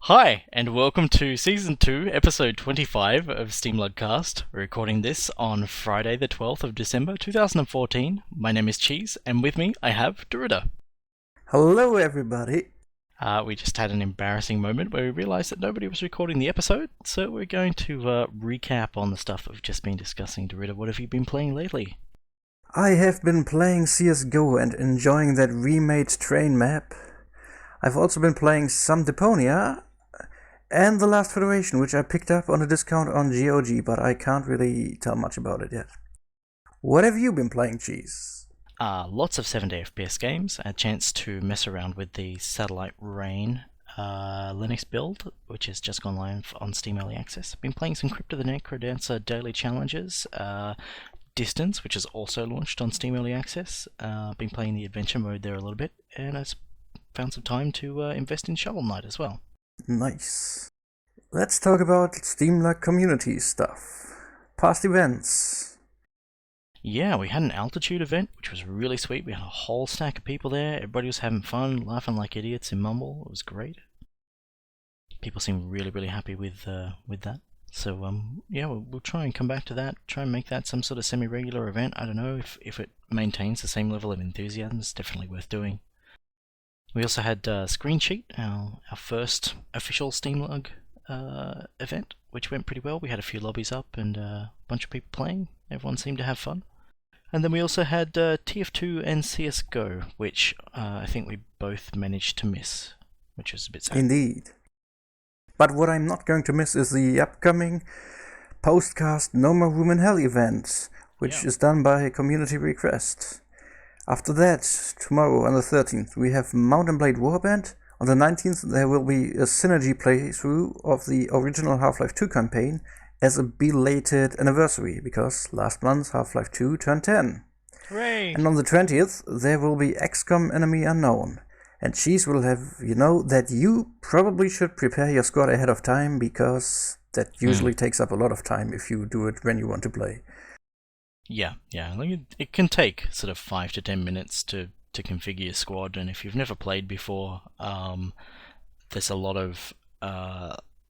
Hi, and welcome to Season 2, Episode 25 of SteamLUG Cast. We're recording this on Friday the 12th of December 2014. My name is Cheese, and with me I have DerRidda. Hello, everybody. We just had an embarrassing moment where we realised that nobody was recording the episode, so we're going to recap on the stuff that we've just been discussing. DerRidda, what have you been playing lately? I have been playing CSGO and enjoying that remade train map. I've also been playing some Deponia and The Last Federation, which I picked up on a discount on GOG, but I can't really tell much about it yet. What have you been playing, Cheese? Lots of 7-day FPS games, a chance to mess around with the Satellite Rain Linux build, which has just gone live on Steam Early Access. Been playing some Crypt of the Necrodancer daily challenges, Distance, which is also launched on Steam Early Access. Been playing the adventure mode there a little bit, and I found some time to invest in Shovel Knight as well. Nice. Let's talk about SteamLUG community stuff. Past events. Yeah, we had an altitude event, which was really sweet. We had a whole stack of people there. Everybody was having fun, laughing like idiots in Mumble. It was great. People seemed really, really happy with that. So, yeah, we'll try and come back to that. Try and make that some sort of semi-regular event. I don't know if it maintains the same level of enthusiasm. It's definitely worth doing. We also had Screen Sheet, our first official SteamLUG event, which went pretty well. We had a few lobbies up and a bunch of people playing. Everyone seemed to have fun. And then we also had TF2 and CSGO, which I think we both managed to miss, which was a bit sad. Indeed. But what I'm not going to miss is the upcoming postcast No More Room in Hell event, which is done by community request. After that, tomorrow on the 13th, we have Mount & Blade Warband. On the 19th, there will be a synergy playthrough of the original Half-Life 2 campaign as a belated anniversary, because last month Half-Life 2 turned 10. Hooray! And on the 20th, there will be XCOM Enemy Unknown. And Cheese will have you know that you probably should prepare your squad ahead of time, because that usually takes up a lot of time if you do it when you want to play. Yeah. Like it can take sort of 5 to 10 minutes to configure your squad, and if you've never played before, there's a lot of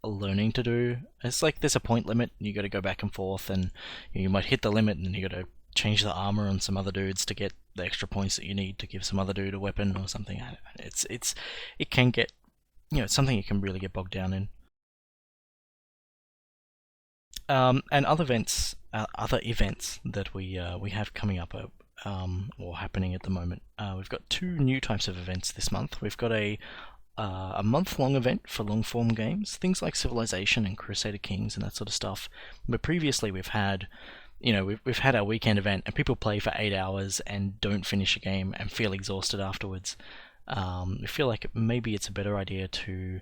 learning to do. It's like there's a point limit, you got to go back and forth, and you might hit the limit, and then you got to change the armor on some other dudes to get the extra points that you need to give some other dude a weapon or something. It can get, it's something you can really get bogged down in. And other events that we have coming up or happening at the moment. We've got 2 new types of events this month. We've got a month-long event for long-form games, things like Civilization and Crusader Kings and that sort of stuff. But previously we've had, we've had our weekend event, and people play for 8 hours and don't finish a game and feel exhausted afterwards. We feel like maybe it's a better idea to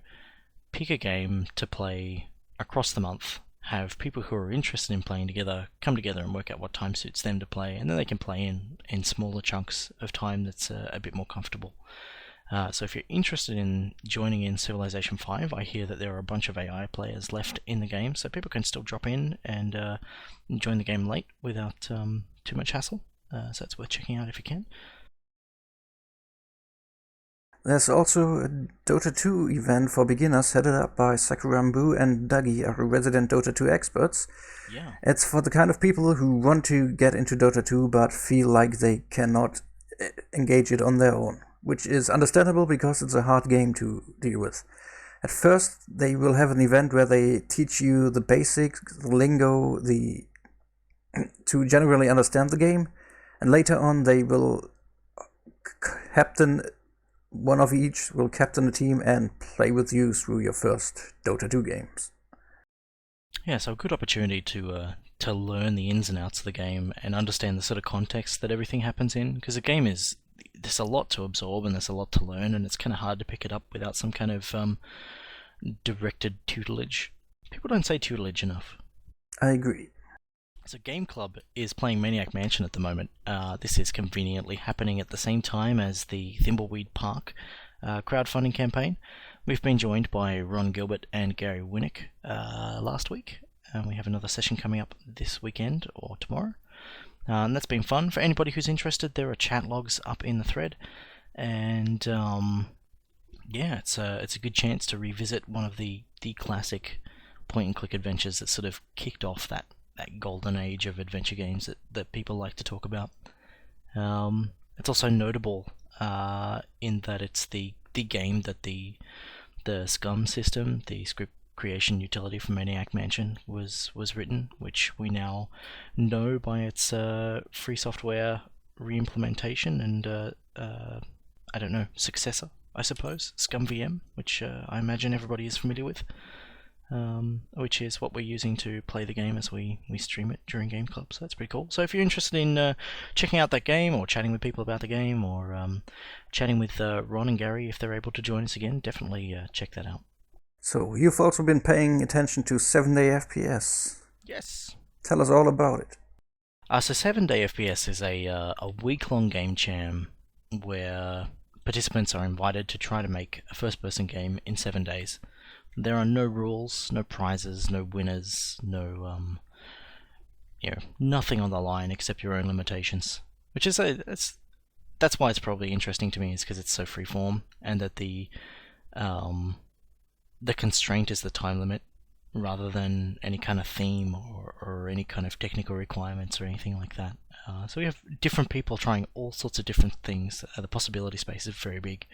pick a game to play across the month, have people who are interested in playing together come together and work out what time suits them to play, and then they can play in smaller chunks of time that's a bit more comfortable. So if you're interested in joining in Civilization 5, I hear that there are a bunch of AI players left in the game, so people can still drop in and join the game late without too much hassle. So it's worth checking out if you can. There's also a Dota 2 event for beginners headed up by Sakurambu and Dougie, our resident Dota 2 experts. Yeah. It's for the kind of people who want to get into Dota 2 but feel like they cannot engage it on their own, which is understandable because it's a hard game to deal with. At first, they will have an event where they teach you the basics, the lingo, to generally understand the game, and later on they will one of each will captain a team and play with you through your first Dota 2 games. Yeah, so a good opportunity to learn the ins and outs of the game and understand the sort of context that everything happens in, because the game there's a lot to absorb and there's a lot to learn, and it's kind of hard to pick it up without some kind of directed tutelage. People don't say tutelage enough. I agree. So Game Club is playing Maniac Mansion at the moment. This is conveniently happening at the same time as the Thimbleweed Park crowdfunding campaign. We've been joined by Ron Gilbert and Gary Winnick last week, and we have another session coming up this weekend or tomorrow. And that's been fun. For anybody who's interested, there are chat logs up in the thread, and yeah, it's a good chance to revisit one of the classic point-and-click adventures that sort of kicked off that golden age of adventure games that people like to talk about. It's also notable in that it's the game that the SCUM system, the script creation utility from Maniac Mansion, was written, which we now know by its free software re-implementation and I don't know, successor, I suppose, ScumVM, which I imagine everybody is familiar with, which is what we're using to play the game as we stream it during Game Club, so that's pretty cool. So if you're interested in checking out that game, or chatting with people about the game, or chatting with Ron and Gary if they're able to join us again, definitely check that out. So, you've also been paying attention to 7-day FPS. Yes. Tell us all about it. So 7-day FPS is a week-long game jam where participants are invited to try to make a first-person game in 7 days. There are no rules, no prizes, no winners, no nothing on the line except your own limitations. Which is that's why it's probably interesting to me, is because it's so freeform, and that the constraint is the time limit, rather than any kind of theme or any kind of technical requirements or anything like that. So we have different people trying all sorts of different things. The possibility space is very big.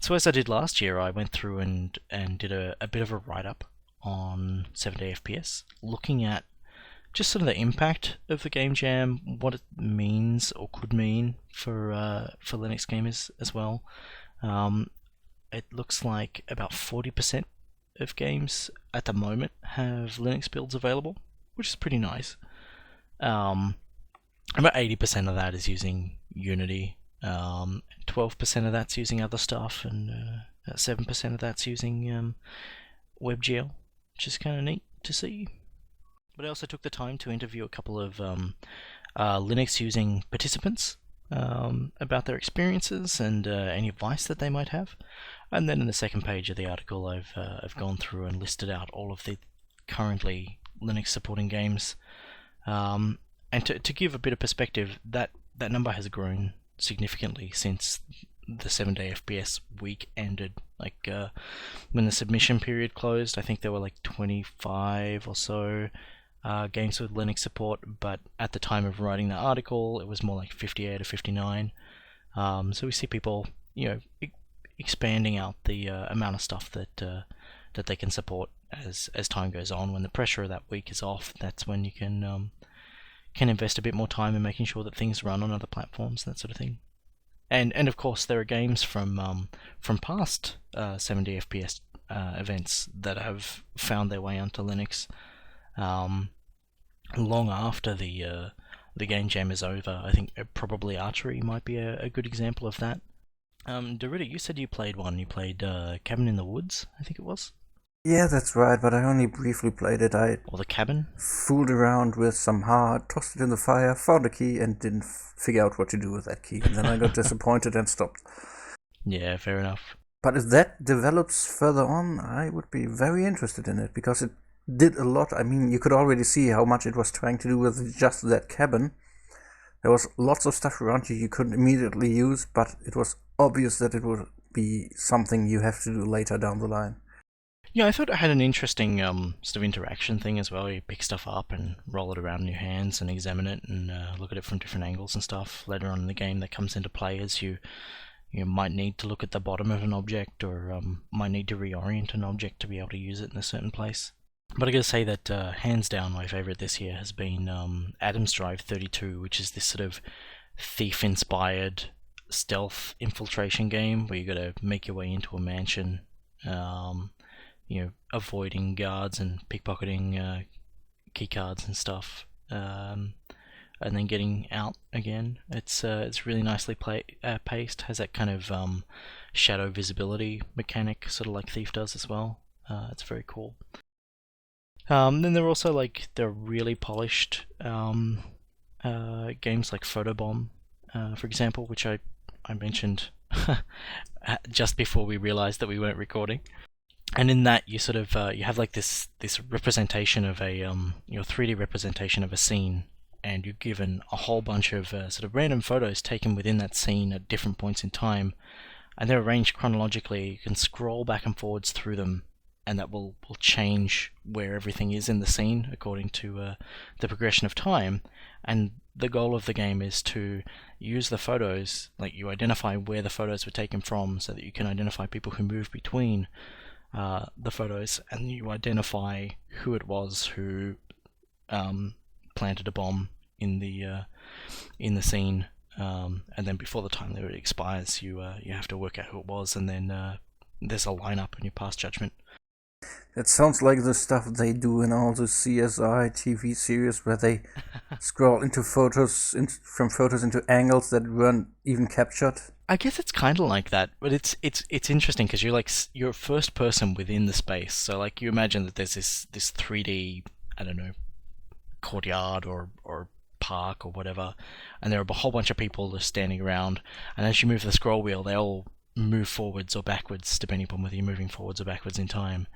So as I did last year, I went through and did a bit of a write-up on 7-day FPS, looking at just sort of the impact of the game jam, what it means or could mean for Linux gamers as well. It looks like about 40% of games at the moment have Linux builds available, which is pretty nice. About 80% of that is using Unity, 12% of that's using other stuff, and 7% of that's using WebGL, which is kind of neat to see. But I also took the time to interview a couple of Linux using participants about their experiences and any advice that they might have. And then in the second page of the article, I've gone through and listed out all of the currently Linux supporting games. And to give a bit of perspective, that number has grown significantly since the 7-day FPS week ended. Like when the submission period closed, I think there were like 25 or so games with Linux support, but at the time of writing the article, it was more like 58 or 59. So we see people, expanding out the amount of stuff that they can support as time goes on. When the pressure of that week is off, that's when you can invest a bit more time in making sure that things run on other platforms, that sort of thing. And of course, there are games from past 7-day FPS events that have found their way onto Linux long after the game jam is over. I think probably Archery might be a good example of that. DerRidda, you said you played one. You played Cabin in the Woods, I think it was? Yeah, that's right, but I only briefly played it. Or The Cabin? Fooled around with some heart, tossed it in the fire, found a key, and didn't figure out what to do with that key. And then I got disappointed and stopped. Yeah, fair enough. But if that develops further on, I would be very interested in it, because it did a lot. I mean, you could already see how much it was trying to do with just that cabin. There was lots of stuff around you you couldn't immediately use, but it was obvious that it would be something you have to do later down the line. Yeah, I thought it had an interesting sort of interaction thing as well. You pick stuff up and roll it around in your hands and examine it and look at it from different angles and stuff. Later on in the game, that comes into play as you might need to look at the bottom of an object, or might need to reorient an object to be able to use it in a certain place. But I gotta say that hands down my favourite this year has been Adam's Drive 32, which is this sort of thief-inspired stealth infiltration game where you gotta make your way into a mansion, avoiding guards and pickpocketing key cards and stuff, and then getting out again. It's really nicely paced. Has that kind of shadow visibility mechanic, sort of like Thief does as well. It's very cool. Then there are also like the really polished games like Photobomb, for example, which I mentioned just before we realized that we weren't recording. And in that, you sort of you have like this representation of a 3D representation of a scene, and you're given a whole bunch of sort of random photos taken within that scene at different points in time, and they're arranged chronologically. You can scroll back and forwards through them, and that will change where everything is in the scene according to the progression of time. And the goal of the game is to use the photos, like you identify where the photos were taken from so that you can identify people who move between the photos, and you identify who it was who planted a bomb in the scene, and then before the time limit expires, you have to work out who it was, and then there's a lineup and you pass judgment. That sounds like the stuff they do in all the CSI TV series where they scroll into photos, from photos into angles that weren't even captured. I guess it's kind of like that, but it's interesting because you're first person within the space. So like you imagine that there's this 3D, I don't know, courtyard or park or whatever, and there are a whole bunch of people just standing around, and as you move the scroll wheel, they all move forwards or backwards depending upon whether you're moving forwards or backwards in time.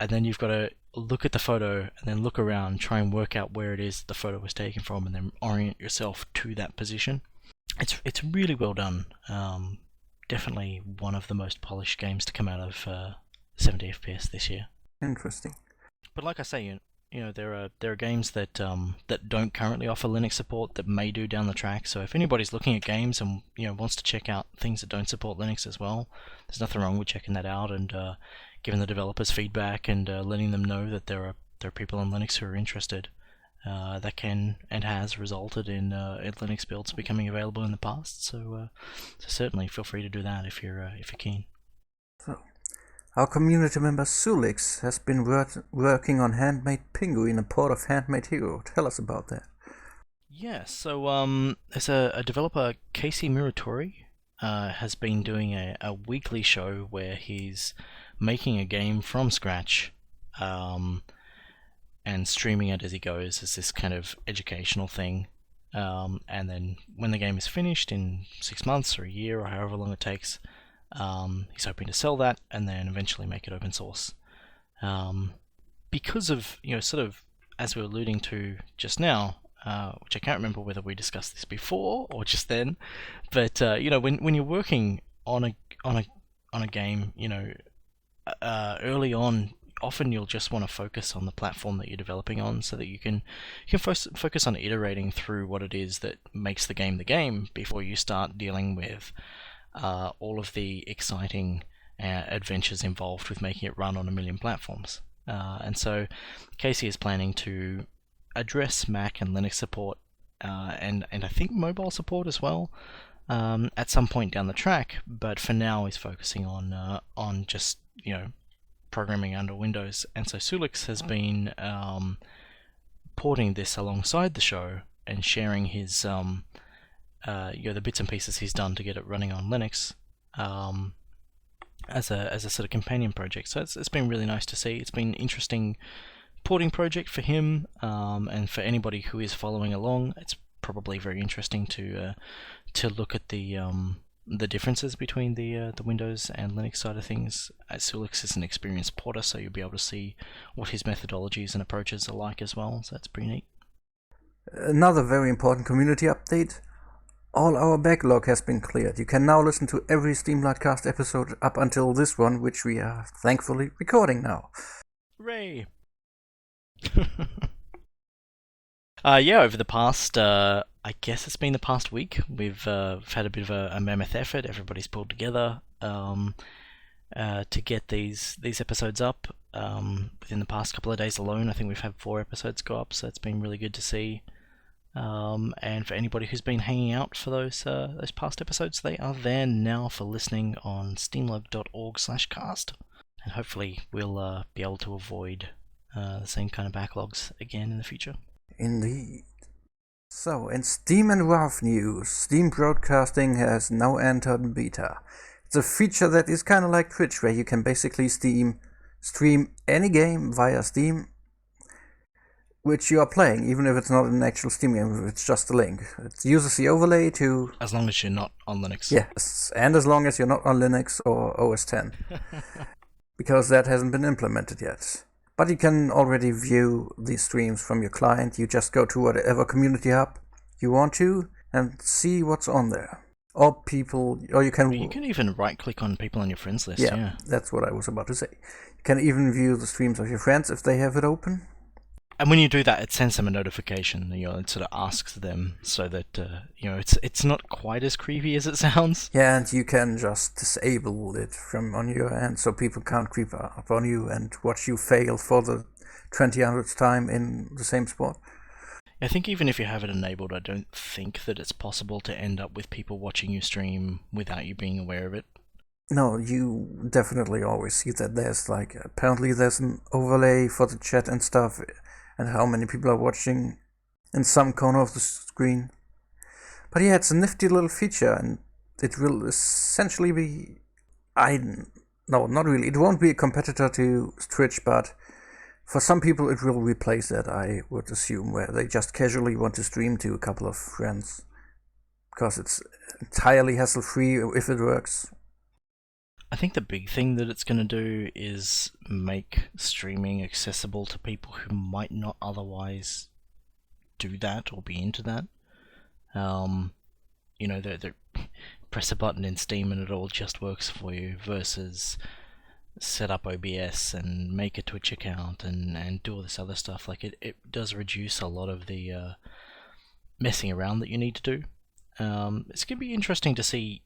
And then you've got to look at the photo and then look around, try and work out where it is the photo was taken from, and then orient yourself to that position. It's really well done. Definitely one of the most polished games to come out of 70 FPS this year. Interesting. But like I say, you know, there are games that don't currently offer Linux support that may do down the track. So if anybody's looking at games and wants to check out things that don't support Linux as well, there's nothing wrong with checking that out and giving the developers feedback and letting them know that there are people in Linux who are interested. That can and has resulted in Linux builds becoming available in the past. So certainly feel free to do that if you're keen. So, our community member Sulix has been working on Handmade Penguin, a port of Handmade Hero. Tell us about that. Yeah, so there's a developer, Casey Muratori, has been doing a weekly show where he's making a game from scratch and streaming it as he goes as this kind of educational thing. And then when the game is finished in 6 months or a year or however long it takes, he's hoping to sell that and then eventually make it open source. Because of, sort of, as we were alluding to just now, which I can't remember whether we discussed this before or just then, but when you're working on a game, early on, often you'll just want to focus on the platform that you're developing on, so that you can focus on iterating through what it is that makes the game before you start dealing with all of the exciting adventures involved with making it run on a million platforms. And so Casey is planning to address Mac and Linux support and I think mobile support as well at some point down the track, but for now he's focusing on just programming under Windows. And so Sulix has been porting this alongside the show and sharing his the bits and pieces he's done to get it running on Linux as a sort of companion project. So it's been really nice to see. It's been an interesting porting project for him, and for anybody who is following along, it's probably very interesting to look at the differences between the Windows and Linux side of things. Sulix is an experienced porter, so you'll be able to see what his methodologies and approaches are like as well, so that's pretty neat. Another very important community update. All our backlog has been cleared. You can now listen to every SteamLUG Cast episode up until this one, which we are thankfully recording now. Hooray! Over the past, I guess it's been the past week, we've had a bit of a mammoth effort. Everybody's pulled together to get these episodes up. Within the past couple of days alone, I think we've had 4 episodes go up, so it's been really good to see. And for anybody who's been hanging out for those past episodes, they are there now for listening on steamlug.org/cast. And hopefully we'll be able to avoid the same kind of backlogs again in the future. Indeed. So, in Steam and Valve news, Steam Broadcasting has now entered beta. It's a feature that is kind of like Twitch, where you can basically stream any game via Steam, which you are playing, even if it's not an actual Steam game, it's just a link. It uses the overlay to... As long as you're not on Linux. Yes, and as long as you're not on Linux or OS X. Because that hasn't been implemented yet. But you can already view these streams from your client. You just go to whatever community hub you want to and see what's on there. Or people, or you can... You can even right-click on people on your friends list, yeah. That's what I was about to say. You can even view the streams of your friends if they have it open. And when you do that, it sends them a notification. It sort of asks them so that it's not quite as creepy as it sounds. Yeah, and you can just disable it from on your end, so people can't creep up on you and watch you fail for the 20th time in the same spot. I think even if you have it enabled, I don't think that it's possible to end up with people watching you stream without you being aware of it. No, you definitely always see that there's apparently there's an overlay for the chat and stuff, and how many people are watching in some corner of the screen. But yeah, it's a nifty little feature, and it will essentially be... No, not really. It won't be a competitor to Twitch, but for some people it will replace that, I would assume, where they just casually want to stream to a couple of friends. Because it's entirely hassle-free if it works. I think the big thing that it's going to do is make streaming accessible to people who might not otherwise do that or be into that. They press a button in Steam and it all just works for you, versus set up OBS and make a Twitch account and do all this other stuff. It does reduce a lot of the messing around that you need to do. It's going to be interesting to see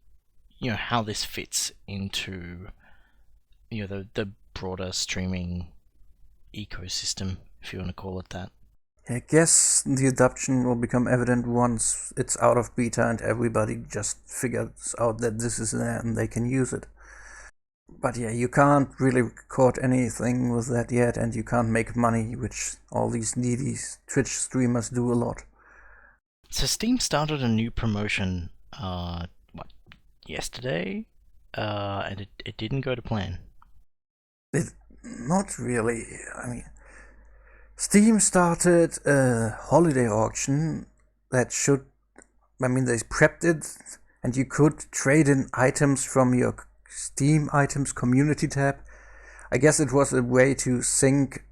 how this fits into the broader streaming ecosystem, if you want to call it that. I guess the adoption will become evident once it's out of beta and everybody just figures out that this is there and they can use it. But yeah, you can't really record anything with that yet, and you can't make money, which all these needy Twitch streamers do a lot. So Steam started a new promotion yesterday, and it didn't go to plan. Not really. I mean, Steam started a holiday auction that they prepped it, and you could trade in items from your Steam items community tab. I guess it was a way to sink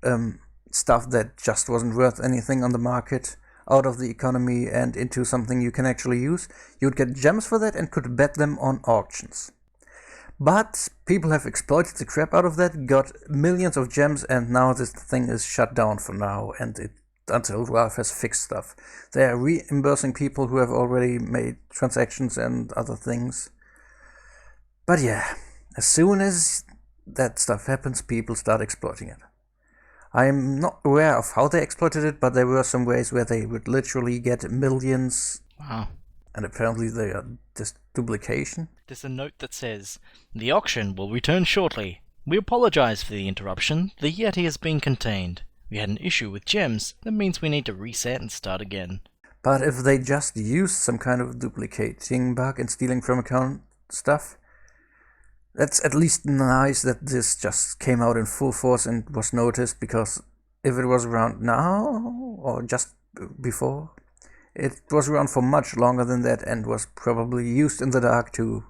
stuff that just wasn't worth anything on the market out of the economy and into something you can actually use. You'd get gems for that and could bet them on auctions. But people have exploited the crap out of that, got millions of gems, and now this thing is shut down for now, and until Valve has fixed stuff. They are reimbursing people who have already made transactions and other things. But yeah, as soon as that stuff happens, people start exploiting it. I'm not aware of how they exploited it, but there were some ways where they would literally get millions. Wow. And apparently they are just duplication. There's a note that says, "The auction will return shortly. We apologize for the interruption. The Yeti has been contained. We had an issue with gems. That means we need to reset and start again." But if they just used some kind of duplicating bug and stealing from account stuff, that's at least nice that this just came out in full force and was noticed, because if it was around now or just before, it was around for much longer than that and was probably used in the dark to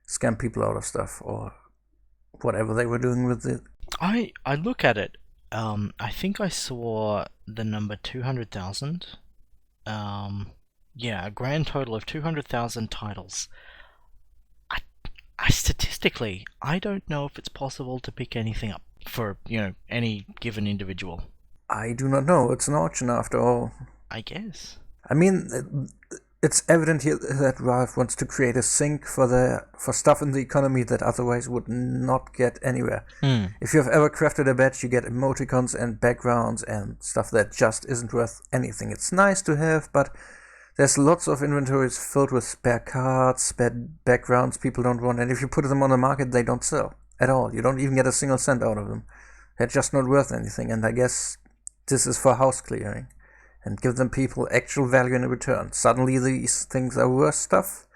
scam people out of stuff or whatever they were doing with it. I look at it. I think I saw the number 200,000. A grand total of 200,000 titles. Statistically, I don't know if it's possible to pick anything up for, any given individual. I do not know. It's an auction after all. I guess. I mean, it's evident here that Valve wants to create a sink for stuff in the economy that otherwise would not get anywhere. If you've ever crafted a badge, you get emoticons and backgrounds and stuff that just isn't worth anything. It's nice to have, but there's lots of inventories filled with spare cards, spare backgrounds people don't want, and if you put them on the market, they don't sell at all. You don't even get a single cent out of them. They're just not worth anything, and I guess this is for house clearing and give them people actual value in return. Suddenly these things are worth stuff.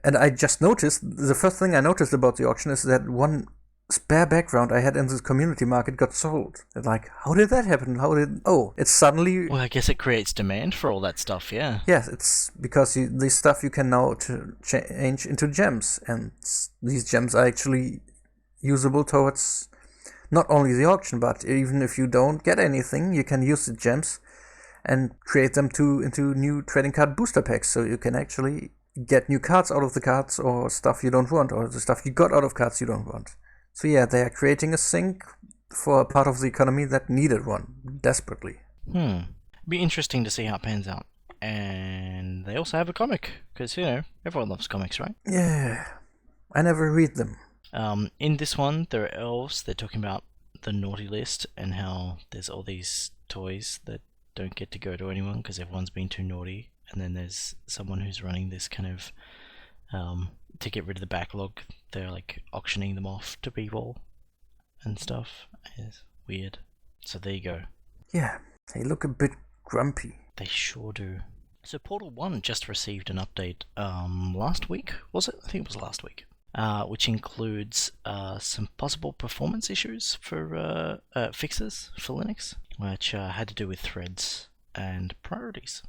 And I just noticed, the first thing I noticed about the auction is that one spare background I had in this community market got sold. Like, how did that happen? It's suddenly... Well, I guess it creates demand for all that stuff, yeah. Yes, it's because this stuff you can now change into gems, and these gems are actually usable towards not only the auction, but even if you don't get anything, you can use the gems and create them into new trading card booster packs, so you can actually get new cards out of the cards or stuff you don't want, or the stuff you got out of cards you don't want. So yeah, they are creating a sink for a part of the economy that needed one desperately. Be interesting to see how it pans out. And they also have a comic, because, everyone loves comics, right? Yeah, I never read them. In this one, there are elves. They're talking about the naughty list and how there's all these toys that don't get to go to anyone because everyone's been too naughty. And then there's someone who's running this kind of, to get rid of the backlog, they're like auctioning them off to people and stuff. It's weird. So there you go. Yeah, they look a bit grumpy. They sure do. So Portal 1 just received an update last week, was it? I think it was last week. Which includes some possible performance issues for fixes for Linux, which had to do with threads and priorities.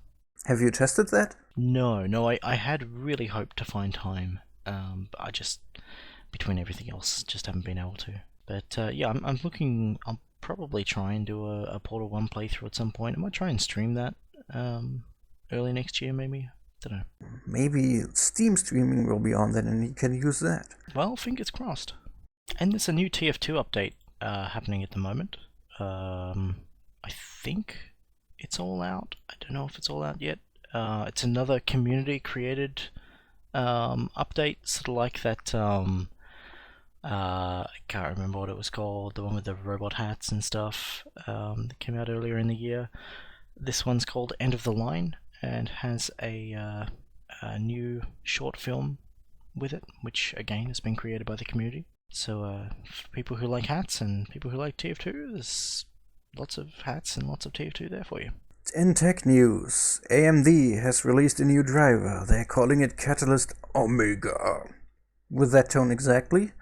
Have you tested that? No, I had really hoped to find time, but I just, between everything else, just haven't been able to. But yeah, I'm looking, I'll probably try and do a Portal 1 playthrough at some point. I might try and stream that early next year, maybe. Don't know. Maybe Steam streaming will be on then and you can use that. Well, fingers crossed. And there's a new TF2 update happening at the moment. I think it's all out. I don't know if it's all out yet. It's another community-created update, sort of like that. I can't remember what it was called. The one with the robot hats and stuff that came out earlier in the year. This one's called End of the Line and has a new short film with it, which again has been created by the community. So for people who like hats and people who like TF2, there's lots of hats and lots of TF2 there for you. In tech news, AMD has released a new driver. They're calling it Catalyst Omega. With that tone exactly.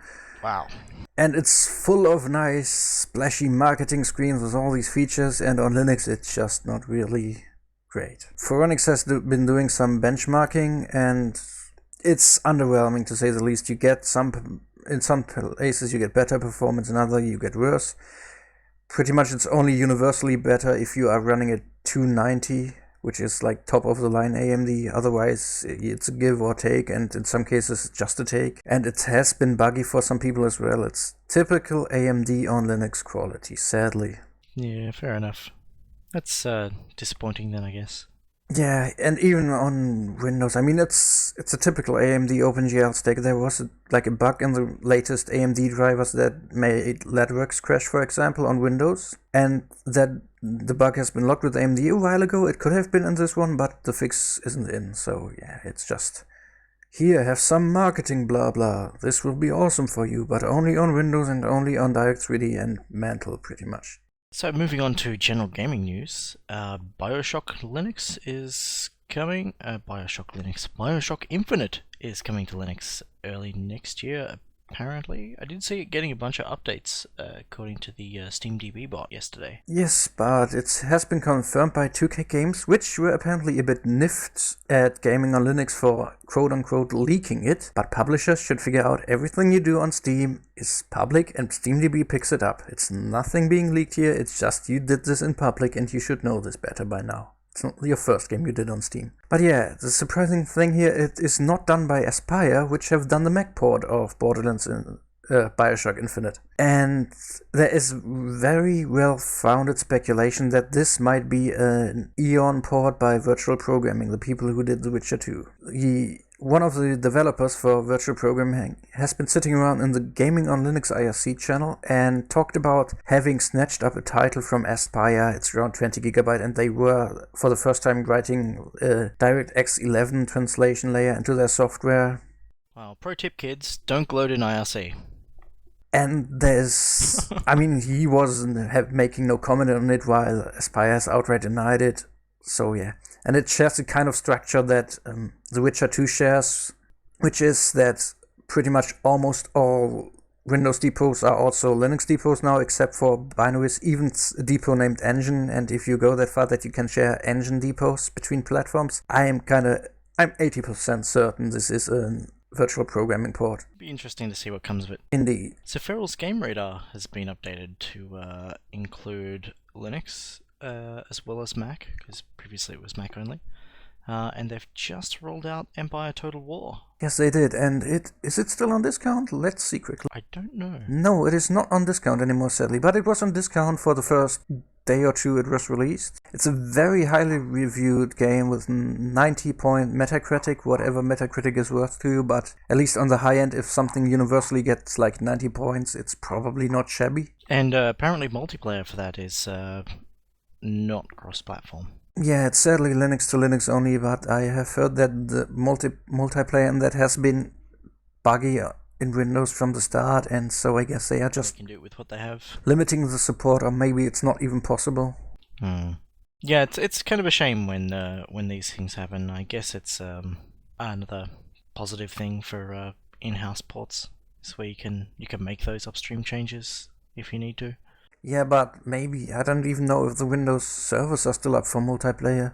Wow. And it's full of nice, splashy marketing screens with all these features, and on Linux it's just not really great. Phoronix has been doing some benchmarking, and it's underwhelming to say the least. You get in some places you get better performance, in others you get worse. Pretty much it's only universally better if you are running at 290, which is like top of the line AMD. Otherwise it's a give or take, and in some cases just a take. And it has been buggy for some people as well. It's typical AMD on Linux quality, sadly. Yeah, fair enough. That's disappointing then, I guess. Yeah, and even on Windows, I mean, it's a typical AMD OpenGL stack. There was a bug in the latest AMD drivers that made LedWorks crash, for example, on Windows, and that the bug has been locked with AMD a while ago. It could have been in this one, but the fix isn't in. So yeah, it's just, here, have some marketing blah blah. This will be awesome for you, but only on Windows and only on Direct3D and Mantle, pretty much. So moving on to general gaming news, BioShock Linux is coming. BioShock Infinite is coming to Linux early next year, apparently. I did see it getting a bunch of updates, according to the SteamDB bot yesterday. Yes, but it has been confirmed by 2K Games, which were apparently a bit niffed at gaming on Linux for quote-unquote leaking it. But publishers should figure out everything you do on Steam is public and SteamDB picks it up. It's nothing being leaked here, it's just you did this in public and you should know this better by now. It's not your first game you did on Steam. But yeah, the surprising thing here, it is not done by Aspyr, which have done the Mac port of Borderlands and BioShock Infinite. And there is very well-founded speculation that this might be an Eon port by Virtual Programming, the people who did The Witcher 2. One of the developers for Virtual Programming has been sitting around in the Gaming on Linux IRC channel and talked about having snatched up a title from Aspyr. It's around 20 gigabyte, and they were, for the first time, writing a DirectX 11 translation layer into their software. Wow, pro tip kids, don't gloat in IRC. And there's, I mean, he was making no comment on it while Aspyr has outright denied it. So yeah, and it shares the kind of structure that The Witcher 2 shares, which is that pretty much almost all Windows depots are also Linux depots now, except for binaries, even a depot named Engine, and if you go that far that you can share Engine depots between platforms, I'm 80% certain this is a Virtual Programming port. Be interesting to see what comes of it. Indeed. So Feral's Game Radar has been updated to include Linux, as well as Mac, because previously it was Mac only. and they've just rolled out Empire Total War. Yes, they did, and is it still on discount? Let's see quickly. I don't know. No, it is not on discount anymore, sadly, but it was on discount for the first day or two it was released. It's a very highly reviewed game with 90-point Metacritic, whatever Metacritic is worth to you, but at least on the high end, if something universally gets like 90 points, it's probably not shabby. And apparently multiplayer for that is not cross-platform. Yeah, it's sadly Linux to Linux only, but I have heard that the multiplayer in that has been buggy in Windows from the start, and so I guess they are just They can do it with what they have. limiting the support, or maybe it's not even possible. Yeah, it's kind of a shame when these things happen. I guess it's another positive thing for in-house ports, so you can make those upstream changes if you need to. Yeah, but maybe, I don't even know if the Windows servers are still up for multiplayer.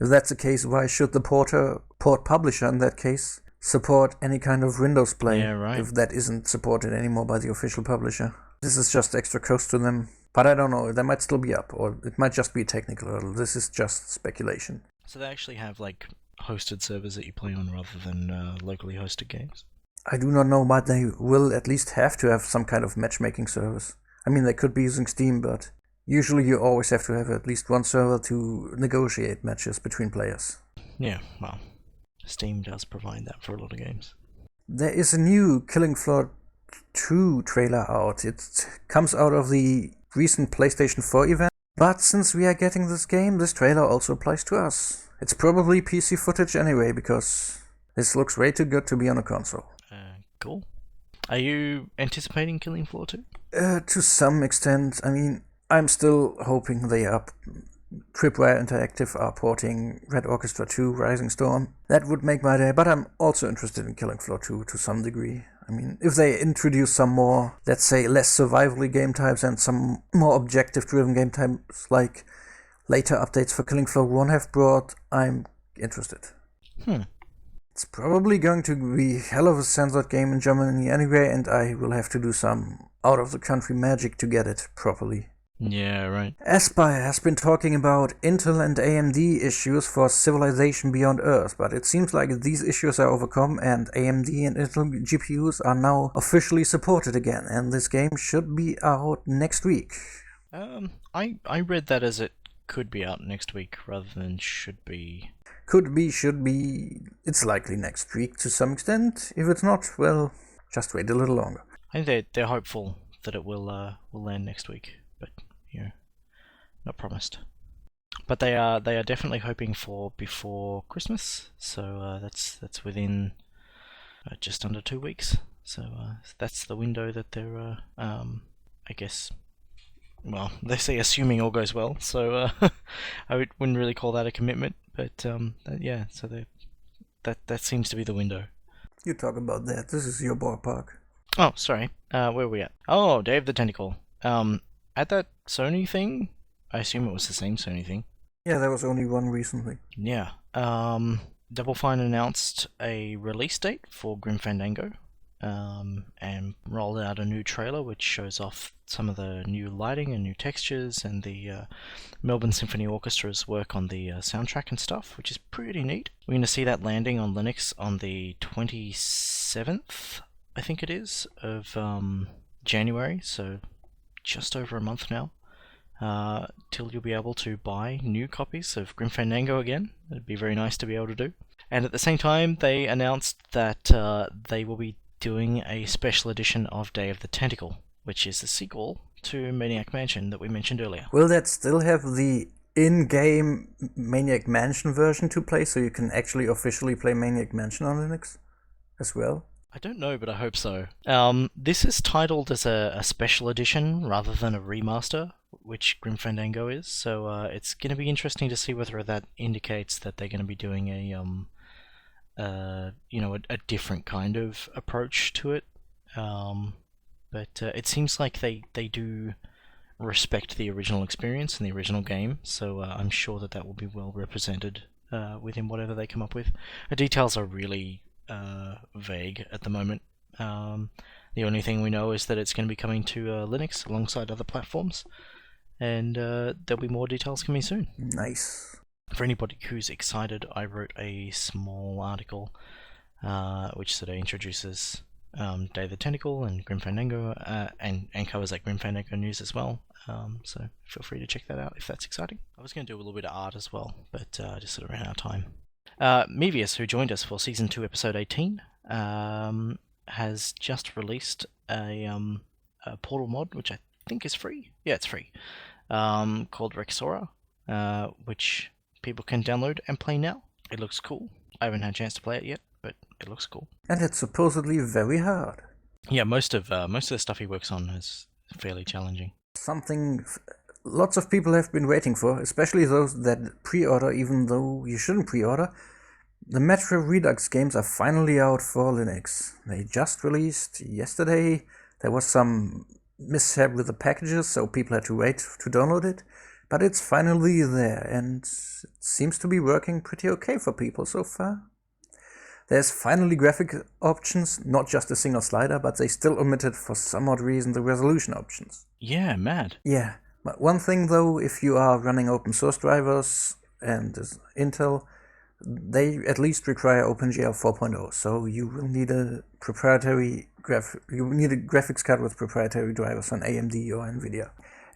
If that's the case, why should the port publisher in that case support any kind of Windows play, Yeah, right. if that isn't supported anymore by the official publisher? This is just extra cost to them. But I don't know, they might still be up, or it might just be a technical hurdle. This is just speculation. So they actually have like hosted servers that you play on rather than locally hosted games? I do not know, but they will at least have to have some kind of matchmaking service. I mean, they could be using Steam, but usually you always have to have at least one server to negotiate matches between players. Yeah, well, Steam does provide that for a lot of games. There is a new Killing Floor 2 trailer out. It comes out of the recent PlayStation 4 event, but since we are getting this game, this trailer also applies to us. It's probably PC footage anyway, because this looks way too good to be on a console. Cool. Are you anticipating Killing Floor 2? To some extent. I mean, I'm still hoping Tripwire Interactive are porting Red Orchestra 2 Rising Storm. That would make my day, but I'm also interested in Killing Floor 2 to some degree. I mean, if they introduce some more, let's say, less survival-y game types and some more objective-driven game types like later updates for Killing Floor 1 have brought, I'm interested. It's probably going to be hell of a censored game in Germany anyway, and I will have to do some out-of-the-country magic to get it properly. Yeah, right. Aspire has been talking about Intel and AMD issues for Civilization Beyond Earth, but it seems like these issues are overcome and AMD and Intel GPUs are now officially supported again, and this game should be out next week. I read that as it could be out next week rather than should be. Could be, should be. It's likely next week to some extent. If it's not, well, just wait a little longer. I think they're hopeful that it will land next week, but not promised. But they are definitely hoping for before Christmas, so that's within just under 2 weeks. So that's the window that they're I guess. Well, they say assuming all goes well, so I wouldn't really call that a commitment, but yeah, so that seems to be the window. You talk about that. This is your ballpark. Oh, sorry. Where are we at? Oh, Dave the Tentacle. At that Sony thing, I assume it was the same Sony thing. Yeah, there was only one recently. Yeah. Double Fine announced a release date for Grim Fandango, and rolled out a new trailer which shows off some of the new lighting and new textures and the Melbourne Symphony Orchestra's work on the soundtrack and stuff, which is pretty neat. We're going to see that landing on Linux on the 27th, I think it is, of January, so just over a month now, till you'll be able to buy new copies of Grim Fandango again. It'd be very nice to be able to do. And at the same time, they announced that they will be doing a special edition of Day of the Tentacle, which is the sequel to Maniac Mansion that we mentioned earlier. Will that still have the in-game Maniac Mansion version to play, so you can actually officially play Maniac Mansion on Linux as well? I don't know, but I hope so. This is titled as a special edition rather than a remaster, which Grim Fandango is, so it's going to be interesting to see whether that indicates that they're going to be doing a different kind of approach to it. But it seems like they do respect the original experience and the original game, so I'm sure that will be well represented within whatever they come up with. The details are really vague at the moment. The only thing we know is that it's going to be coming to Linux alongside other platforms, and there'll be more details coming soon. Nice. For anybody who's excited, I wrote a small article which sort of introduces Day of the Tentacle and Grim Fandango, and covers like Grim Fandango news as well. So feel free to check that out if that's exciting. I was going to do a little bit of art as well, but just sort of ran out of time. Mevius, who joined us for Season 2, Episode 18, has just released a Portal mod, which I think is free. Yeah, it's free. Called Rexora, which people can download and play now. It looks cool. I haven't had a chance to play it yet, but it looks cool. And it's supposedly very hard. Yeah, most of the stuff he works on is fairly challenging. Something lots of people have been waiting for, especially those that pre-order, even though you shouldn't pre-order. The Metro Redux games are finally out for Linux. They just released yesterday. There was some mishap with the packages, so people had to wait to download it. But it's finally there, and it seems to be working pretty okay for people so far. There's finally graphic options, not just a single slider, but they still omitted for some odd reason the resolution options. Yeah, mad. Yeah, but one thing though, if you are running open source drivers and Intel, they at least require OpenGL 4.0, so you will need a graphics card with proprietary drivers on AMD or NVIDIA.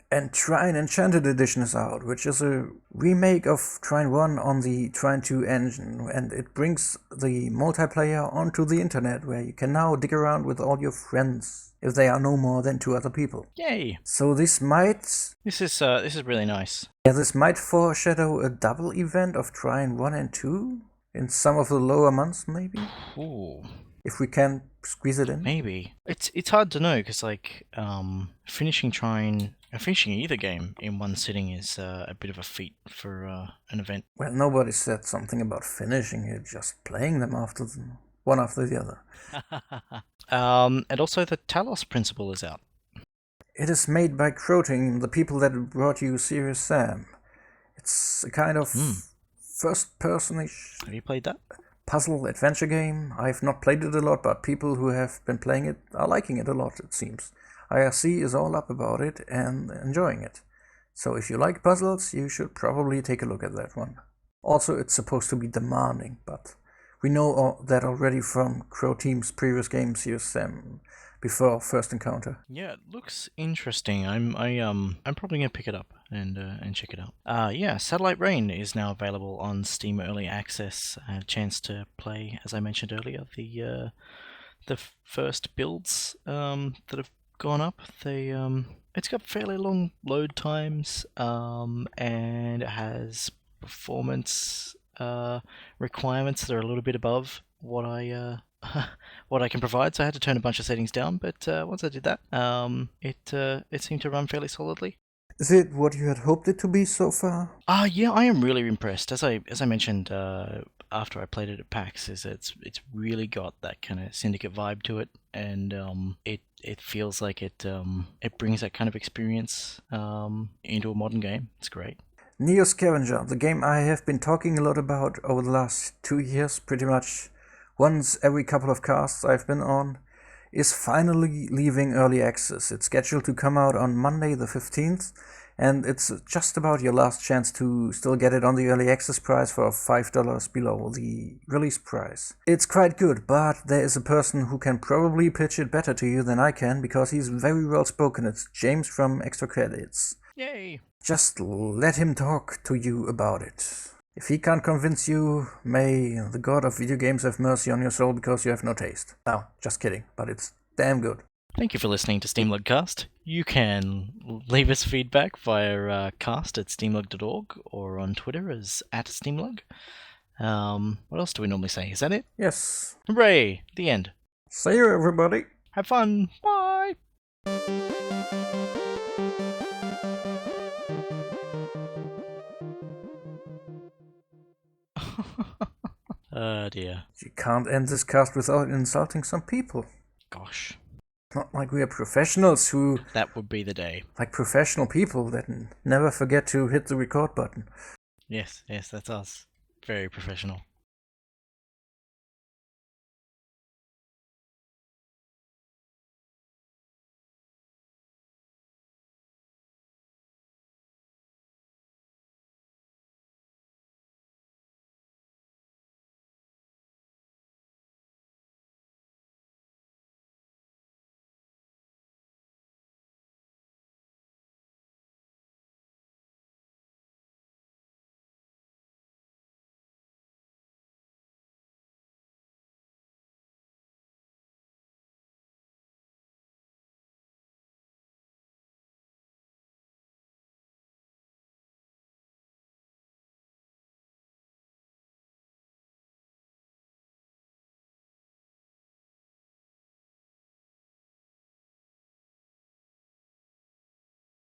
And Trine Enchanted Edition is out, which is a remake of Trine 1 on the Trine 2 engine, and it brings the multiplayer onto the internet, where you can now dig around with all your friends, if they are no more than 2 other people. Yay! So this might... This is really nice. Yeah, this might foreshadow a double event of Trine 1 and 2 in some of the lower months, maybe? Ooh. If we can squeeze it in. Maybe. It's hard to know, because like finishing either game in one sitting is a bit of a feat for an event. Well, nobody said something about finishing it, just playing them one after the other. And also the Talos principle is out. It is made by Croting, the people that brought you Serious Sam. It's a kind of first-person-ish... Have you played that? Puzzle adventure game. I've not played it a lot, but people who have been playing it are liking it a lot, it seems. IRC is all up about it and enjoying it. So if you like puzzles, you should probably take a look at that one. Also, it's supposed to be demanding, but we know that already from Crow Team's previous game, Serious Sam, before First Encounter. Yeah, it looks interesting. I'm probably gonna pick it up and check it out. Yeah, Satellite Rain is now available on Steam Early Access. I had a chance to play, as I mentioned earlier, the first builds that have gone up. It's got fairly long load times, and it has performance requirements that are a little bit above what I can provide, so I had to turn a bunch of settings down, but once I did that, it seemed to run fairly solidly. Is it what you had hoped it to be so far? Yeah, I am really impressed. As I mentioned after I played it at PAX, it's really got that kind of Syndicate vibe to it, and it feels like it brings that kind of experience into a modern game. It's great. Neo Scavenger, the game I have been talking a lot about over the last 2 years, pretty much once every couple of casts I've been on, is finally leaving early access. It's scheduled to come out on Monday the 15th, and it's just about your last chance to still get it on the early access price for $5 below the release price. It's quite good, but there is a person who can probably pitch it better to you than I can, because he's very well spoken. It's James from Extra Credits. Yay! Just let him talk to you about it. If he can't convince you, may the god of video games have mercy on your soul because you have no taste. No, just kidding, but it's damn good. Thank you for listening to SteamLUG Cast. You can leave us feedback via cast@steamlug.org or on Twitter as @steamlug. What else do we normally say? Is that it? Yes. Hooray! The end. See you, everybody. Have fun. Bye! Oh dear. You can't end this cast without insulting some people. Gosh. Not like we are professionals who... That would be the day. Like professional people that never forget to hit the record button. Yes, that's us. Very professional.